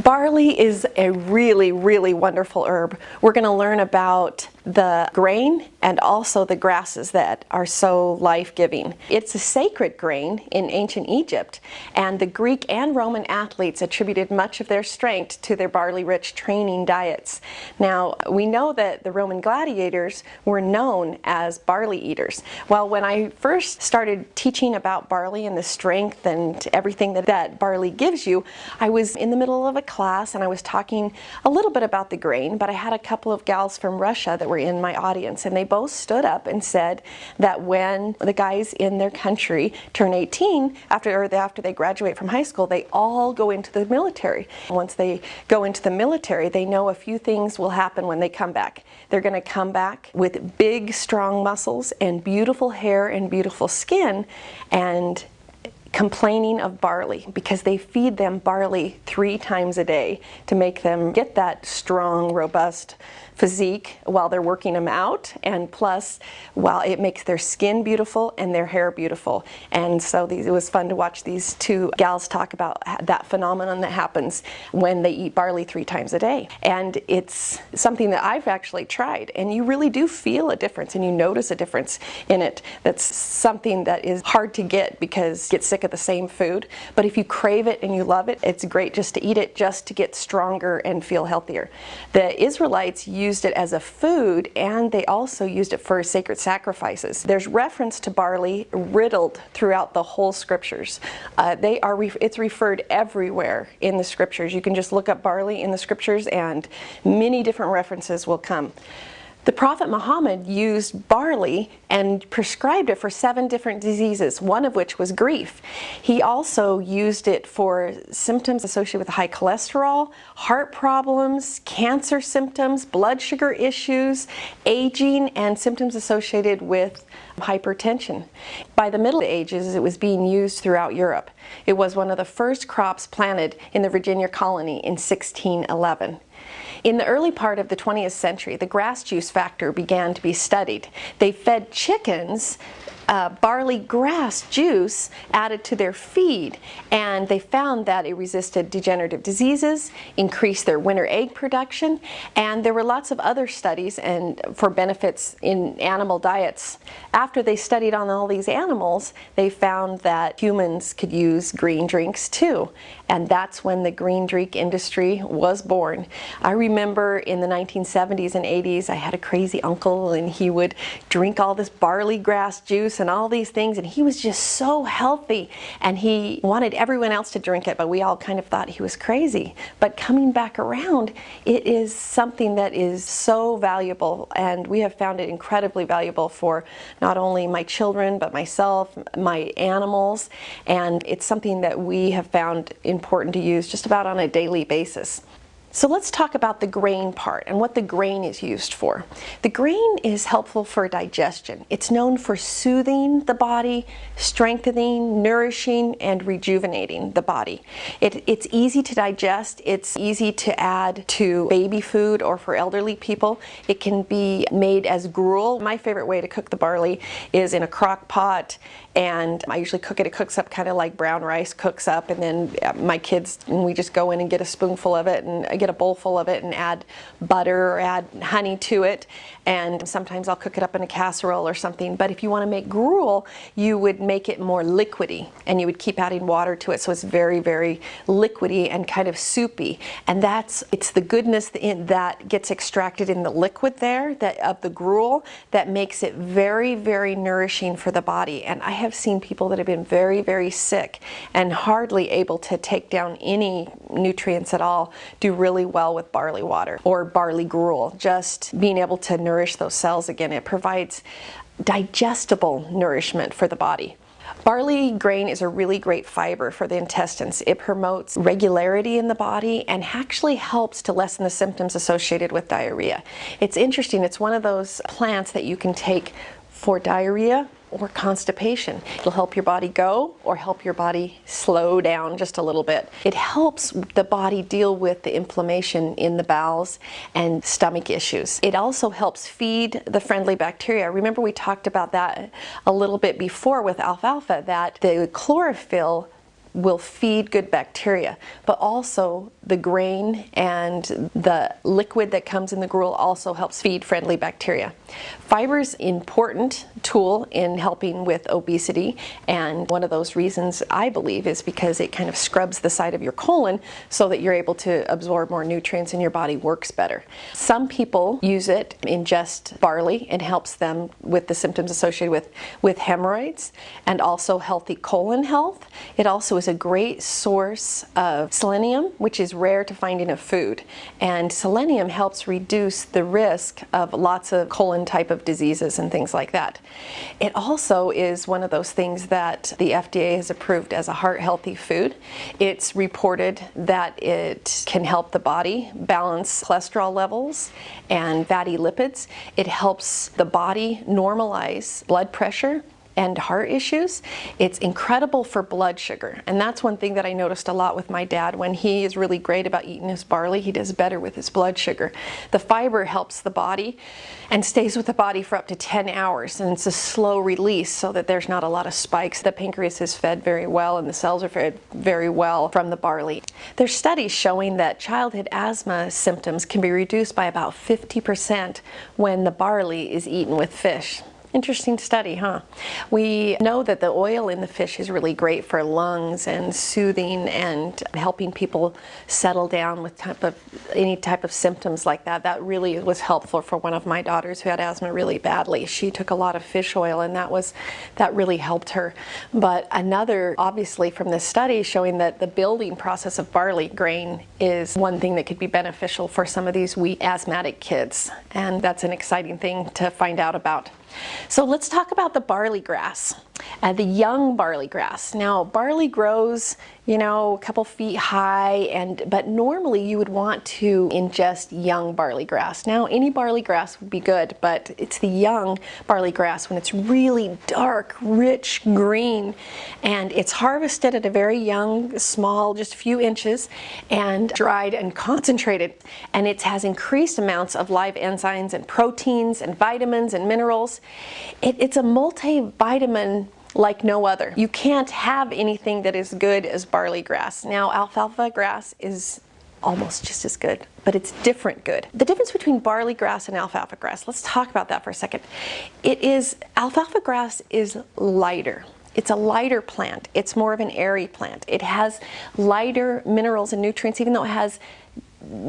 Barley is a really, really wonderful herb. We're going to learn about the grain and also the grasses that are so life-giving. It's a sacred grain in ancient Egypt, and the Greek and Roman athletes attributed much of their strength to their barley-rich training diets. Now, we know that the Roman gladiators were known as barley eaters. Well, when I first started teaching about barley and the strength and everything that barley gives you, I was in the middle of a class and I was talking a little bit about the grain, but I had a couple of gals from Russia that were in my audience, and they both stood up and said that when the guys in their country turn 18, after they graduate from high school, they all go into the military. Once they go into the military, they know a few things will happen when they come back. They're going to come back with big, strong muscles and beautiful hair and beautiful skin, and complaining of barley because they feed them barley 3 times a day to make them get that strong, robust physique while they're working them out, and plus while it makes their skin beautiful and their hair beautiful. And so it was fun to watch these two gals talk about that phenomenon that happens when they eat barley 3 times a day. And it's something that I've actually tried, and you really do feel a difference and you notice a difference in it. That's something that is hard to get because you get sick of the same food, but if you crave it and you love it, it's great just to eat it, just to get stronger and feel healthier. The Israelites used it as a food, and they also used it for sacred sacrifices. There's reference to barley riddled throughout the whole scriptures. It's referred everywhere in the scriptures. You can just look up barley in the scriptures and many different references will come. The Prophet Muhammad used barley and prescribed it for 7 different diseases, one of which was grief. He also used it for symptoms associated with high cholesterol, heart problems, cancer symptoms, blood sugar issues, aging, and symptoms associated with hypertension. By the Middle Ages, it was being used throughout Europe. It was one of the first crops planted in the Virginia colony in 1611. In the early part of the 20th century, the grass juice factor began to be studied. They fed chickens barley grass juice added to their feed, and they found that it resisted degenerative diseases, increased their winter egg production, and there were lots of other studies and for benefits in animal diets. After they studied on all these animals, they found that humans could use green drinks too, and that's when the green drink industry was born. I remember in the 1970s and 80s, I had a crazy uncle, and he would drink all this barley grass juice and all these things, and he was just so healthy, and he wanted everyone else to drink it, but we all kind of thought he was crazy. But coming back around, it is something that is so valuable, and we have found it incredibly valuable for not only my children, but myself, my animals, and it's something that we have found important to use just about on a daily basis. So let's talk about the grain part and what the grain is used for. The grain is helpful for digestion. It's known for soothing the body, strengthening, nourishing, and rejuvenating the body. It's easy to digest. It's easy to add to baby food or for elderly people. It can be made as gruel. My favorite way to cook the barley is in a crock pot, and I usually cook it. It cooks up kind of like brown rice cooks up, and then my kids, and we just go in and get a spoonful of it and get a bowl full of it and add butter or add honey to it, and sometimes I'll cook it up in a casserole or something. But if you want to make gruel, you would make it more liquidy, and you would keep adding water to it, so it's very, very liquidy and kind of soupy. And it's the goodness that gets extracted in the liquid there of the gruel that makes it very, very nourishing for the body. And I have seen people that have been very, very sick and hardly able to take down any nutrients at all do really well with barley water or barley gruel. Just being able to nourish those cells again, it provides digestible nourishment for the body. Barley grain is a really great fiber for the intestines. It promotes regularity in the body and actually helps to lessen the symptoms associated with diarrhea. It's interesting, it's one of those plants that you can take for diarrhea or constipation. It'll help your body go or help your body slow down just a little bit. It helps the body deal with the inflammation in the bowels and stomach issues. It also helps feed the friendly bacteria. Remember, we talked about that a little bit before with alfalfa, that the chlorophyll will feed good bacteria, but also the grain and the liquid that comes in the gruel also helps feed friendly bacteria. Fiber is an important tool in helping with obesity, and one of those reasons I believe is because it kind of scrubs the side of your colon so that you're able to absorb more nutrients and your body works better. Some people use it, ingest barley, and helps them with the symptoms associated with hemorrhoids and also healthy colon health. It also is a great source of selenium, which is rare to find in a food, and selenium helps reduce the risk of lots of colon type of diseases and things like that. It also is one of those things that the FDA has approved as a heart healthy food. It's reported that it can help the body balance cholesterol levels and fatty lipids. It helps the body normalize blood pressure and heart issues. It's incredible for blood sugar, and that's one thing that I noticed a lot with my dad. When he is really great about eating his barley, he does better with his blood sugar. The fiber helps the body and stays with the body for up to 10 hours, and it's a slow release so that there's not a lot of spikes. The pancreas is fed very well and the cells are fed very well from the barley. There's studies showing that childhood asthma symptoms can be reduced by about 50% when the barley is eaten with fish. Interesting study, huh? We know that the oil in the fish is really great for lungs and soothing and helping people settle down with any type of symptoms like that. That really was helpful for one of my daughters who had asthma really badly. She took a lot of fish oil, and that really helped her. But another, obviously from this study, showing that the building process of barley grain is one thing that could be beneficial for some of these weak asthmatic kids, and that's an exciting thing to find out about. So let's talk about the barley grass, the young barley grass. Now, barley grows, a couple feet high, but normally you would want to ingest young barley grass. Now, any barley grass would be good, but it's the young barley grass when it's really dark, rich green, and it's harvested at a very young, small, just a few inches, and dried and concentrated. And it has increased amounts of live enzymes and proteins and vitamins and minerals. It's a multivitamin like no other. You can't have anything that is good as barley grass. Now, alfalfa grass is almost just as good, but it's different good. The difference between barley grass and alfalfa grass, let's talk about that for a second. Alfalfa grass is lighter. It's a lighter plant. It's more of an airy plant. It has lighter minerals and nutrients, even though it has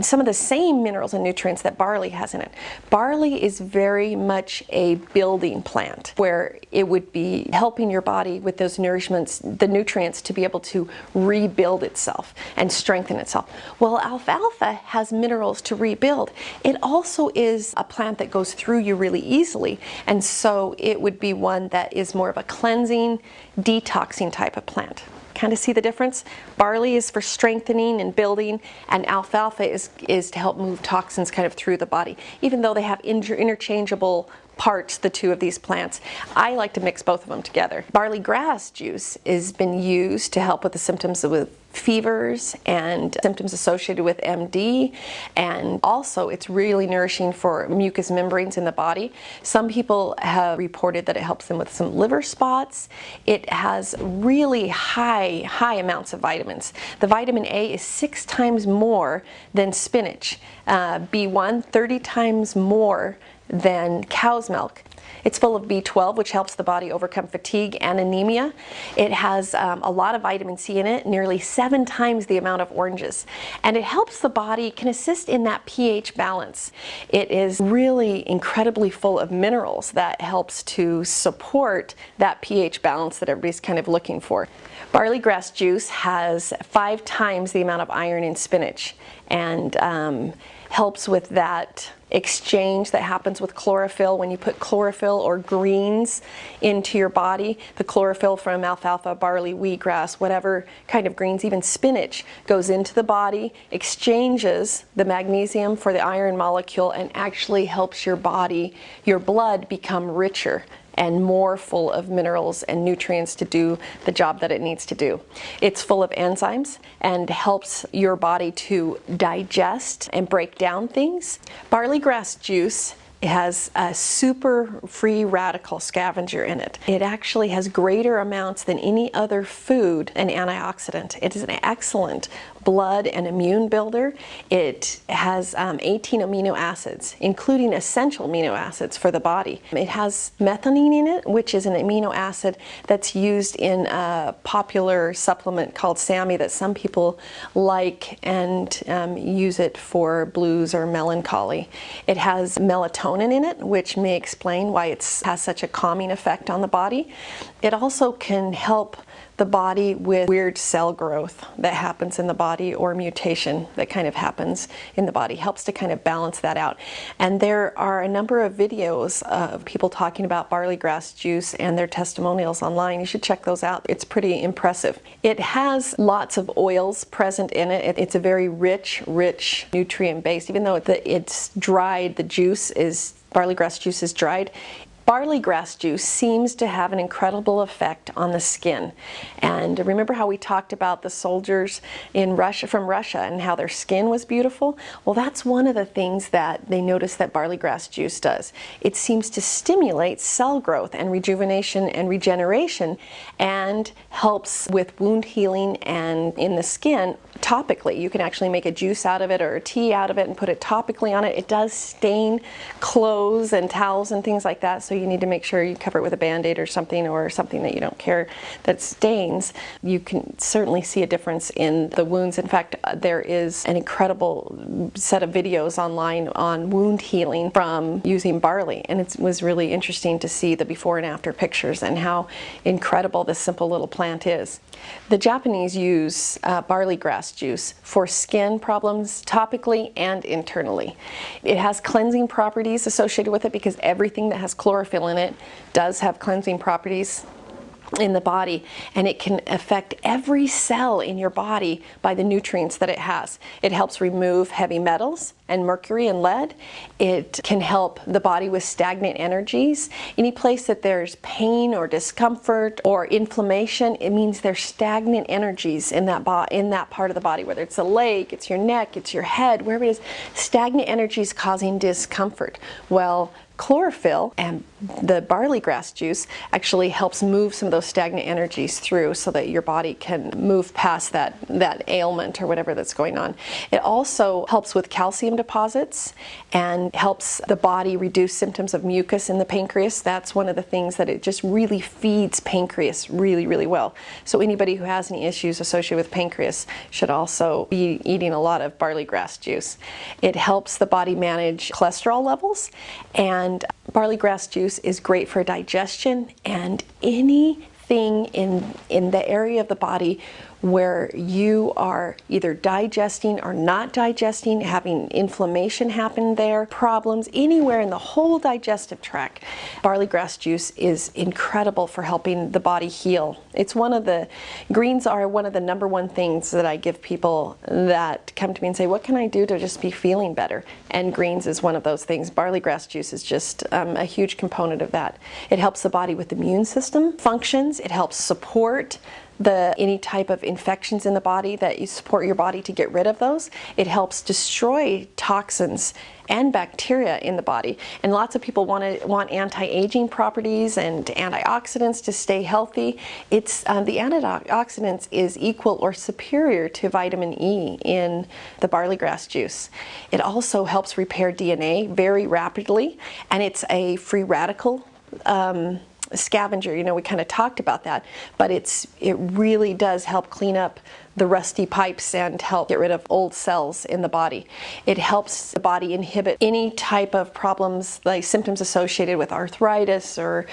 some of the same minerals and nutrients that barley has in it. Barley is very much a building plant, where it would be helping your body with those nourishments, the nutrients, to be able to rebuild itself and strengthen itself. Well, alfalfa has minerals to rebuild. It also is a plant that goes through you really easily, and so it would be one that is more of a cleansing, detoxing type of plant. Kind of see the difference? Barley is for strengthening and building, and alfalfa is to help move toxins kind of through the body. Even though they have interchangeable parts, the two of these plants, I like to mix both of them together. Barley grass juice has been used to help with the symptoms with fevers and symptoms associated with MD, and also it's really nourishing for mucous membranes in the body. Some people have reported that it helps them with some liver spots. It has really high amounts of vitamins. The vitamin A is 6 times more than spinach, B1 30 times more than cow's milk. It's full of B12, which helps the body overcome fatigue and anemia. It has a lot of vitamin C in it, nearly 7 times the amount of oranges. And it helps the body, can assist in that pH balance. It is really incredibly full of minerals that helps to support that pH balance that everybody's kind of looking for. Barley grass juice has 5 times the amount of iron in spinach, and helps with that exchange that happens with chlorophyll. When you put chlorophyll or greens into your body, the chlorophyll from alfalfa, barley, wheatgrass, whatever kind of greens, even spinach, goes into the body, exchanges the magnesium for the iron molecule, and actually helps your body, your blood, become richer and more full of minerals and nutrients to do the job that it needs to do. It's full of enzymes and helps your body to digest and break down things. Barley grass juice It has a super free radical scavenger in it. It actually has greater amounts than any other food an antioxidant. It is an excellent blood and immune builder. It has 18 amino acids, including essential amino acids for the body. It has methionine in it, which is an amino acid that's used in a popular supplement called SAMI that some people like and use it for blues or melancholy. It has melatonin in it, which may explain why it has such a calming effect on the body. It also can help the body with weird cell growth that happens in the body, or mutation that kind of happens in the body. Helps to kind of balance that out. And there are a number of videos of people talking about barley grass juice and their testimonials online. You should check those out. It's pretty impressive. It has lots of oils present in it. It's a very rich nutrient base. Even though it's dried, the juice is, barley grass juice is dried, barley grass juice seems to have an incredible effect on the skin. And remember how we talked about the soldiers in Russia, from Russia, and how their skin was beautiful? Well, that's one of the things that they noticed that barley grass juice does. It seems to stimulate cell growth and rejuvenation and regeneration, and helps with wound healing and in the skin topically. You can actually make a juice out of it or a tea out of it and put it topically on it. It does stain clothes and towels and things like that, so you need to make sure you cover it with a Band-Aid or something that you don't care that stains. You can certainly see a difference in the wounds. In fact, there is an incredible set of videos online on wound healing from using barley, and it was really interesting to see the before and after pictures and how incredible this simple little plant is. The Japanese use barley grass juice for skin problems topically and internally. It has cleansing properties associated with it because everything that has chlorophyll in it does have cleansing properties in the body, and it can affect every cell in your body by the nutrients that it has. It helps remove heavy metals and mercury and lead. It can help the body with stagnant energies. Any place that there's pain or discomfort or inflammation, it means there's stagnant energies in that part of the body, whether it's the leg, it's your neck, it's your head, wherever it is, stagnant energies causing discomfort. Well, chlorophyll and the barley grass juice actually helps move some of those stagnant energies through so that your body can move past that ailment or whatever that's going on. It also helps with calcium deposits and helps the body reduce symptoms of mucus in the pancreas. That's one of the things that it just really feeds pancreas really well. So anybody who has any issues associated with pancreas should also be eating a lot of barley grass juice. It helps the body manage cholesterol levels, and barley grass juice is great for digestion and anything in the area of the body where you are either digesting or not digesting, having inflammation happen there, problems anywhere in the whole digestive tract. Barley grass juice is incredible for helping the body heal. It's greens are one of the #1 things that I give people that come to me and say, what can I do to just be feeling better? And greens is one of those things. Barley grass juice is just a huge component of that. It helps the body with the immune system functions. It helps support any type of infections in the body, that you support your body to get rid of those. It helps destroy toxins and bacteria in the body. And lots of people want anti-aging properties and antioxidants to stay healthy. The antioxidants is equal or superior to vitamin E in the barley grass juice. It also helps repair DNA very rapidly, and it's a free radical scavenger. We kind of talked about that, but it really does help clean up the rusty pipes and help get rid of old cells in the body. It helps the body inhibit any type of problems, like symptoms associated with arthritis or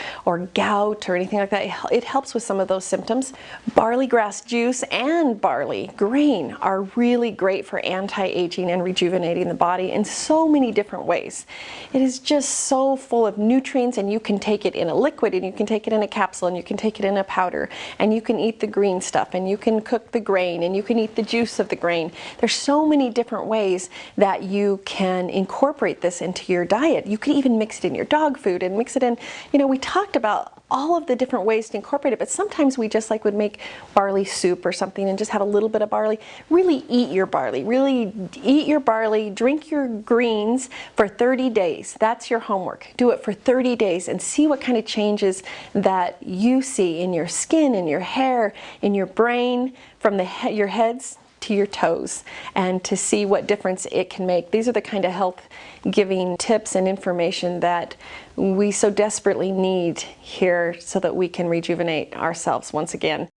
gout or anything like that. It helps with some of those symptoms. Barley grass juice and barley grain are really great for anti-aging and rejuvenating the body in so many different ways. It is just so full of nutrients, and you can take it in a liquid, and you can take it in a capsule, and you can take it in a powder, and you can eat the green stuff, and you can cook the grain, and you can eat the juice of the grain. There's so many different ways that you can incorporate this into your diet. You can even mix it in your dog food and mix it in, we talked about all of the different ways to incorporate it, but sometimes we just like would make barley soup or something and just have a little bit of barley. Really eat your barley. Really eat your barley. Drink your greens for 30 days. That's your homework. Do it for 30 days and see what kind of changes that you see in your skin, in your hair, in your brain, from your heads to your toes, and to see what difference it can make. These are the kind of health-giving tips and information that we so desperately need here so that we can rejuvenate ourselves once again.